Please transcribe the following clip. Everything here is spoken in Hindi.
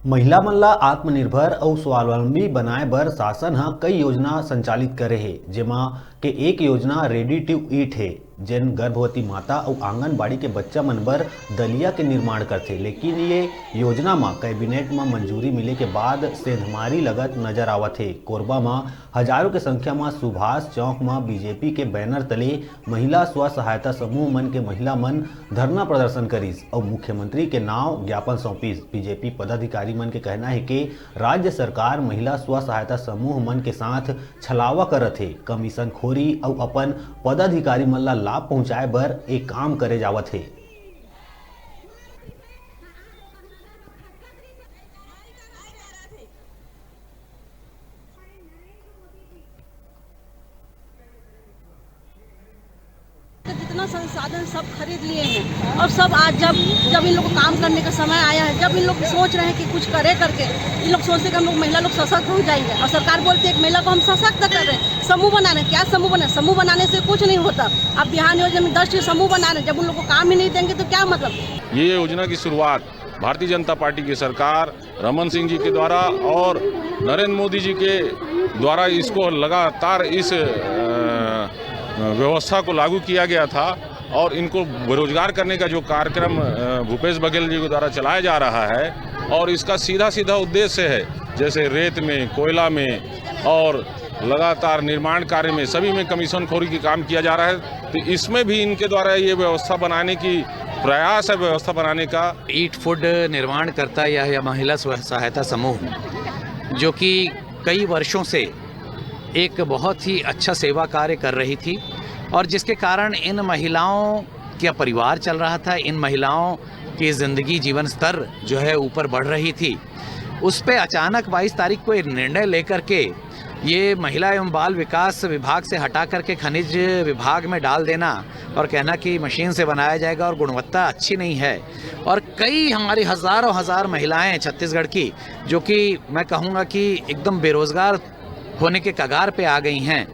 महिला मन ला आत्मनिर्भर और स्वावलंबी बनाए बर शासन ह कई योजना संचालित करे हे, जेमा के एक योजना रेडी टू ईट है, जेन गर्भवती माता और आंगनबाड़ी के बच्चा मन बर दलिया के निर्माण करथे। लेकिन ये योजना में कैबिनेट में मंजूरी मिले के बाद सेंधमारी लगत नजर आवत है। कोरबा में हजारों के संख्या में सुभाष चौक में बीजेपी के बैनर तले महिला स्व सहायता समूह मन के महिला मन धरना प्रदर्शन करिस और मुख्यमंत्री के नाम ज्ञापन सौंपिस। बीजेपी पदाधिकारी मन के कहना है कि राज्य सरकार महिला स्व सहायता समूह मन के साथ छलावा करत है, कमीशन खोरी और अपन पदाधिकारी मन ला लाभ पहुंचाए बर एक काम करे जावत है। जितना संसाधन सब खरीद लिए हैं और सब आज जब इन लोग को काम करने का समय आया है, जब इन लोग सोच रहे हैं कि कुछ करे करके, इन लोग सोचते हैं कि हम लोग महिला लोग सशक्त हो जाएंगे और सरकार बोलती है कि महिला को हम सशक्त कर रहे हैं। समूह बना रहे हैं, क्या समूह बना? समूह बनाने से कुछ नहीं होता। अब बिहार योजना में 10 समूह बना रहे हैं, जब उन लोग को काम ही नहीं देंगे तो क्या मतलब। ये योजना की शुरुआत भारतीय जनता पार्टी की सरकार रमन सिंह जी के द्वारा और नरेंद्र मोदी जी के द्वारा इसको लगातार इस व्यवस्था को लागू किया गया था और इनको बेरोजगार करने का जो कार्यक्रम भूपेश बघेल जी के द्वारा चलाया जा रहा है और इसका सीधा उद्देश्य है, जैसे रेत में, कोयला में और लगातार निर्माण कार्य में सभी में कमीशन खोरी की काम किया जा रहा है। तो इसमें भी इनके द्वारा ये व्यवस्था बनाने की प्रयास है, व्यवस्था बनाने का। ईट फूड निर्माण करता यह महिला स्व सहायता समूह, जो कि कई वर्षों से एक बहुत ही अच्छा सेवा कार्य कर रही थी और जिसके कारण इन महिलाओं का परिवार चल रहा था, इन महिलाओं की ज़िंदगी जीवन स्तर जो है ऊपर बढ़ रही थी। उस पे अचानक 22 तारीख को एक निर्णय लेकर के ये महिला एवं बाल विकास विभाग से हटा करके खनिज विभाग में डाल देना और कहना कि मशीन से बनाया जाएगा और गुणवत्ता अच्छी नहीं है। और कई हमारी हज़ारों महिलाएं छत्तीसगढ़ की, जो कि मैं कहूँगा कि एकदम बेरोज़गार होने के कगार पे आ गई हैं।